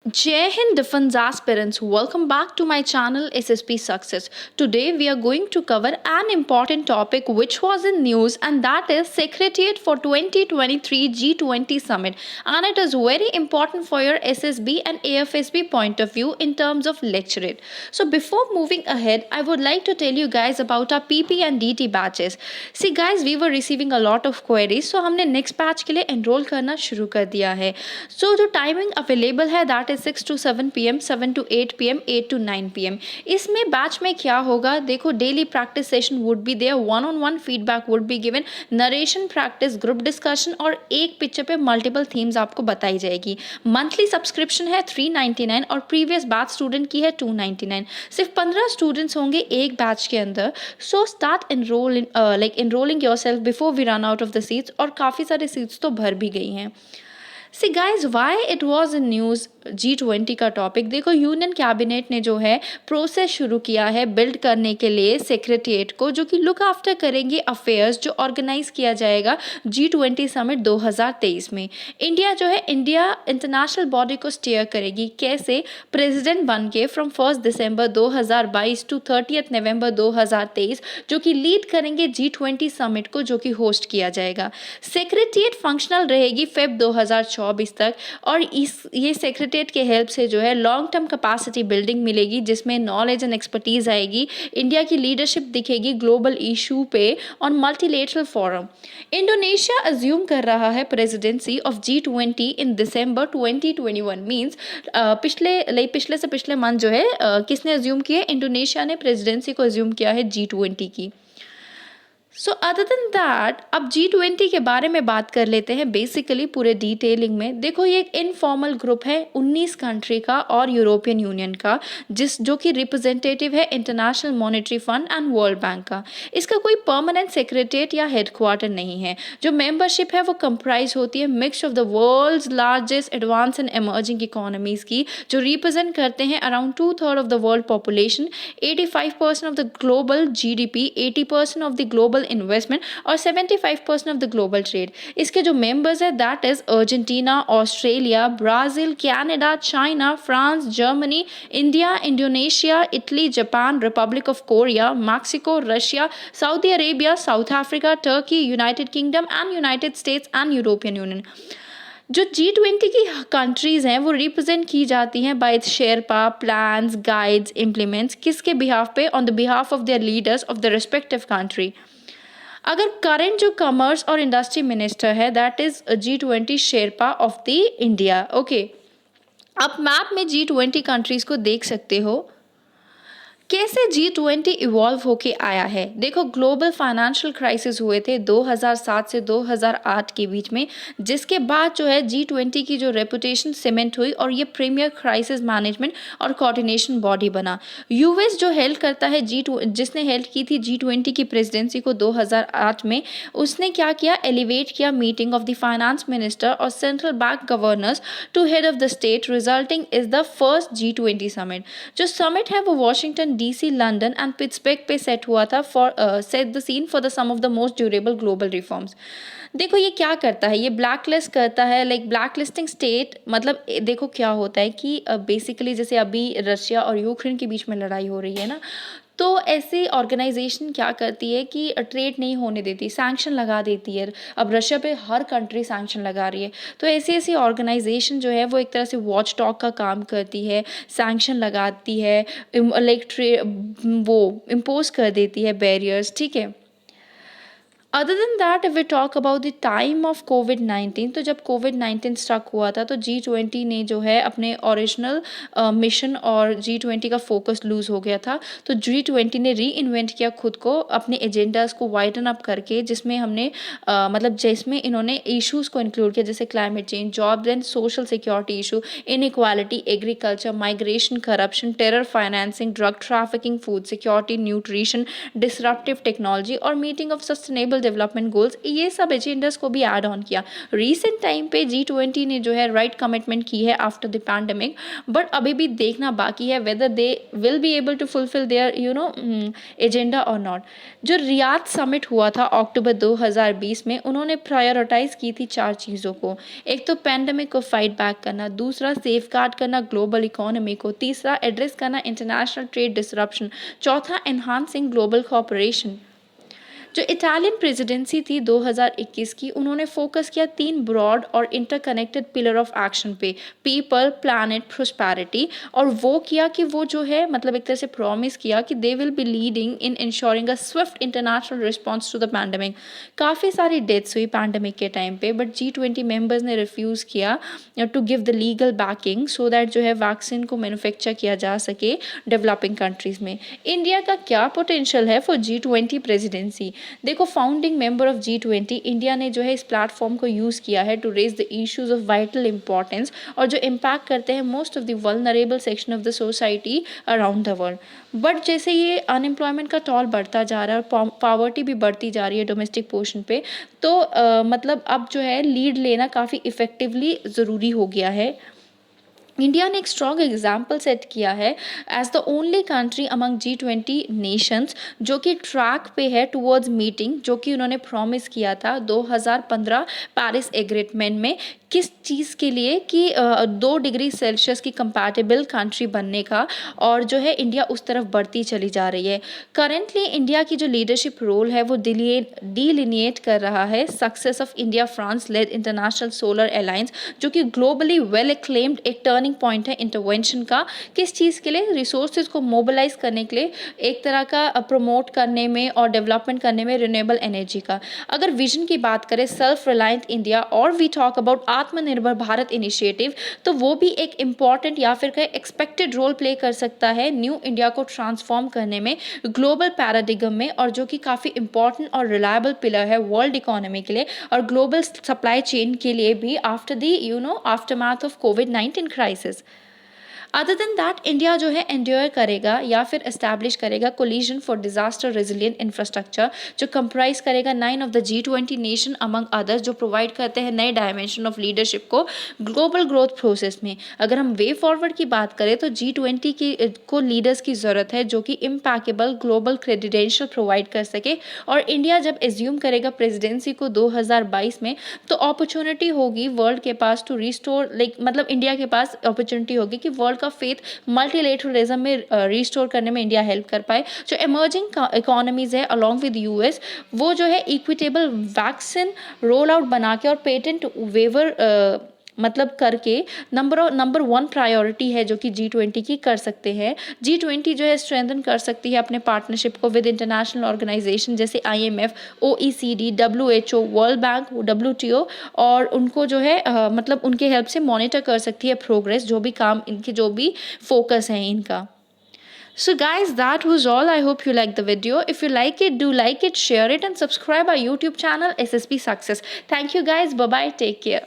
Jai Hind Defense aspirants, welcome back to my channel SSP Success. Today we are going to cover an important topic which was in news, and that is Secretariat for 2023 G20 Summit, and it is very important for your SSB and AFSB point of view in terms of lecturate. So before moving ahead, I would like to tell you guys about our PP and DT batches. See guys, we were receiving a lot of queries, so हमने next batch के लिए enroll करना शुरू कर दिया है. So जो timing available है that is 6 to 7 pm, 7 to 8 pm, 8 to 9 pm. इसमें बैच में क्या होगा, देखो daily practice session would be there, one on one feedback would be given, narration practice, group discussion और एक पिक्चर पे मल्टीपल थीम्स आपको बताई जाएगी. मंथली सब्सक्रिप्शन है 399 और प्रीवियस बैच स्टूडेंट की है 299. सिर्फ 15 स्टूडेंट्स होंगे एक बैच के अंदर. So start enrolling yourself before we run out of the seats, और काफ़ी सारे सीट्स तो भर भी गई हैं. See guys why it was in news G20 का टॉपिक, देखो यूनियन कैबिनेट ने जो है प्रोसेस शुरू किया है बिल्ड करने के लिए सेक्रेटेरिएट को, जो कि लुक आफ्टर करेंगे अफेयर्स जो ऑर्गेनाइज किया जाएगा G20 समिट 2023 में. इंडिया जो है, इंडिया इंटरनेशनल बॉडी को स्टीयर करेगी कैसे, प्रेसिडेंट बन के फ्रॉम 1 दिसंबर 2022 टू 30 नवंबर 2023, जो कि लीड करेंगे G20 समिट को, जो कि होस्ट किया जाएगा. सेक्रेटेरिएट फंक्शनल रहेगी फेब 2024 तक, और ये सेक्रेटेरिएट के हेल्प से जो है लॉन्ग टर्म कैपेसिटी बिल्डिंग मिलेगी, जिसमें नॉलेज एंड एक्सपर्टीज आएगी, इंडिया की लीडरशिप दिखेगी ग्लोबल इशू पे और मल्टीलेटरल फोरम. इंडोनेशिया अज्यूम कर रहा है presidency of G20 in December 2021. Means पिछले से पिछले मंथ जो है किसने अज्यूम किया है, इंडोनेशिया ने प्रेसिडेंसी को अज्यूम किया है G20 की. सो अदर देन दैट, अब G20 के बारे में बात कर लेते हैं बेसिकली पूरे डिटेलिंग में. देखो ये एक इनफॉर्मल ग्रुप है 19 कंट्री का और यूरोपियन यूनियन का, जो कि रिप्रेजेंटेटिव है international monetary fund and world bank का. इसका कोई परमानेंट सेक्रेटेरिएट या हेडक्वार्टर नहीं है. जो मेंबरशिप है वो कंप्राइज होती है mix of the world's largest advance and emerging economies की, जो रिप्रेजेंट करते हैं around 2/3 of the world population, 85% of the global GDP, 80% of the global investment और 75% ऑफ द ग्लोबल ट्रेड. इसके जो मेंबर्स है that is Argentina, Australia, Brazil, Canada, China, France, Germany, India, Indonesia, Italy, Japan, Republic of Korea, Mexico, Russia, Saudi Arabia, south Africa, Turkey, United kingdom and United states and European union. जो G20 की countries हैं वो represent की जाती हैं by sherpa, plans, guides, implements, किसके behalf पे, on the behalf of their leaders of the respective country. अगर करंट जो कॉमर्स और इंडस्ट्री मिनिस्टर है that is G20 sherpa of the India. Okay, आप मैप में G20 कंट्रीज को देख सकते हो कैसे G20 इवॉल्व होके आया है. देखो ग्लोबल फाइनेंशियल क्राइसिस हुए थे 2007 से 2008 के बीच में, जिसके बाद जो है G20 की जो रेपुटेशन सीमेंट हुई और ये प्रीमियर क्राइसिस मैनेजमेंट और कोऑर्डिनेशन बॉडी बना. यूएस जो हेल्ड करता है जिसने हेल्ड की थी G20 की प्रेसिडेंसी को 2008 में, उसने क्या किया, एलिवेट किया meeting of the finance minister और central bank governors to head of the state, resulting is the first G20 summit. जो समिट है वो Washington DC, London and Pittsburgh पे सेट हुआ था for set the scene for the some of the most durable global reforms. देखो ये क्या करता है, ये ब्लैकलिस्ट करता है, लाइक ब्लैकलिस्टिंग स्टेट. मतलब देखो क्या होता है कि बेसिकली जैसे अभी रशिया और यूक्रेन के बीच में लड़ाई हो रही है ना, तो ऐसी ऑर्गेनाइजेशन क्या करती है कि ट्रेड नहीं होने देती, सैंक्शन लगा देती है. अब रशिया पे हर कंट्री सैंक्शन लगा रही है, तो ऐसी ऐसी ऑर्गेनाइजेशन जो है वो एक तरह से वॉच डॉग का काम करती है, सैंक्शन लगाती है, वो इम्पोज कर देती है बैरियर्स. ठीक है. Other than that if we talk about the time of कोविड-19, तो जब कोविड-19 स्ट्रक हुआ था तो G20 ने जो है अपने ओरिजिनल मिशन और G20 का फोकस लूज हो गया था. तो G20 ने री इन्वेंट किया खुद को, अपने एजेंडाज को वाइडन अप करके, जिसमें हमने जिसमें इन्होंने इश्यूज़ को इंक्लूड किया, जैसे climate change, job and social security issue, inequality, agriculture, migration, corruption, terror financing, drug trafficking, food security, nutrition, disruptive technology और meeting of sustainable development goals, ये सब एजेंडास को भी ऐड ऑन किया। रिसेंट टाइम पे G20 ने जो है राइट कमिटमेंट की है आफ्टर द पैंडमिक, बट अभी भी देखना बाकी है whether they will be able to fulfil their agenda और नॉट। जो रियाद समिट हुआ था अक्टूबर 2020 में, उन्होंने प्रायोरिटाइज की थी 4 चीज़ों को। एक तो पैंडमिक को फाइट बैक करना, दूसरा सेफगार्ड करना ग्लोबल इकोनॉमी को, तीसरा एड्रेस करना इंटरनेशनल ट्रेड डिसरप्शन, चौथा एनहांसिंग ग्लोबल कोऑपरेशन। जो इटालियन प्रेसिडेंसी थी 2021 की, उन्होंने फोकस किया 3 ब्रॉड और इंटरकनेक्टेड पिलर ऑफ एक्शन पे, पीपल, प्लैनेट, प्रोस्पैरिटी। और वो किया कि वो जो है मतलब एक तरह से प्रॉमिस किया कि they will be leading in ensuring a swift international response to the pandemic. काफ़ी सारी डेथ्स हुई पैंडमिक के टाइम पे, बट G20 मेंबर्स ने रिफ्यूज़ किया to give the legal backing so that जो है वैक्सीन को मैन्युफैक्चर किया जा सके डेवलपिंग कंट्रीज़ में। इंडिया का क्या पोटेंशियल है फॉर G20 प्रेसिडेंसी? देखो, founding member of G20 India ने जो है इस प्लेटफॉर्म को यूज़ किया है to raise the issues of vital importance और जो इम्पैक्ट करते हैं most of the vulnerable section of the society around the world. But जैसे ये अनएम्प्लॉयमेंट का टॉल बढ़ता जा रहा है और पॉवर्टी भी बढ़ती जा रही है डोमेस्टिक पोर्शन पे, तो मतलब अब जो है लीड लेना काफ़ी इफेक्टिवली ज़रूरी हो गया है। इंडिया ने एक स्ट्रॉन्ग एग्जाम्पल सेट किया है as the only country among G20 nations जो कि ट्रैक पे है टुवर्ड्स मीटिंग जो कि उन्होंने प्रॉमिस किया था 2015 पेरिस एग्रीमेंट में। किस चीज़ के लिए कि 2 डिग्री सेल्सियस की कंपैटिबल कंट्री बनने का, और जो है इंडिया उस तरफ बढ़ती चली जा रही है। करेंटली इंडिया की जो लीडरशिप रोल है वो डिलिनिएट कर रहा है success of India France led international solar alliance, जो कि ग्लोबली वेल एक्लेम्ड एक टर्निंग पॉइंट है इंटरवेंशन का। किस चीज़ के लिए? रिसोर्सेज को मोबिलाइज करने के लिए, एक तरह का प्रमोट करने में और डेवलपमेंट करने में रिन्यूएबल एनर्जी का। अगर विजन की बात करें सेल्फ रिलायंट इंडिया और वी टॉक अबाउट आत्मनिर्भर भारत इनिशिएटिव, तो वो भी एक इम्पॉर्टेंट या फिर कहीं एक्सपेक्टेड रोल प्ले कर सकता है न्यू इंडिया को ट्रांसफॉर्म करने में ग्लोबल पैराडिगम में, और जो कि काफ़ी इंपॉर्टेंट और रिलायबल पिलर है वर्ल्ड इकोनॉमी के लिए और ग्लोबल सप्लाई चेन के लिए भी after the aftermath of covid crisis. Other than that India जो है एंड्योर करेगा या फिर एस्टैब्लिश करेगा collision for disaster resilient infrastructure, जो कंप्राइज करेगा 9 of the G20 nation among others, जो प्रोवाइड करते हैं नए डायमेंशन ऑफ लीडरशिप को ग्लोबल ग्रोथ प्रोसेस में। अगर हम वे फॉरवर्ड की बात करें तो G20 को लीडर्स की ज़रूरत है जो कि इम्पैकेबल ग्लोबल क्रेडिडेंशियल प्रोवाइड कर सके, और इंडिया जब एज्यूम करेगा प्रेसिडेंसी को 2022 में, तो अपॉर्चुनिटी होगी वर्ल्ड के पास टू रिस्टोर मतलब इंडिया के पास अपॉर्चुनिटी होगी कि वर्ल्ड का फेथ मल्टीलेटरलिज्म में रिस्टोर करने में इंडिया हेल्प कर पाए। जो इमर्जिंग इकोनॉमीज है अलॉन्ग विद US, वो जो है इक्विटेबल वैक्सीन रोल आउट बना के और पेटेंट वेवर मतलब करके नंबर 1 प्रायोरिटी है जो कि G20 की कर सकते हैं। G20 जो है स्ट्रेंथन कर सकती है अपने पार्टनरशिप को विद इंटरनेशनल ऑर्गेनाइजेशन जैसे IMF, OECD, WHO, world bank, WTO, और उनको जो है मतलब उनके हेल्प से मॉनिटर कर सकती है प्रोग्रेस, जो भी काम इनके जो भी फोकस है इनका। So guys, that was all. I hope you liked the video. If you like it, do like it, share it and subscribe our YouTube channel SSP Success. Thank you guys. Bye bye. Take care.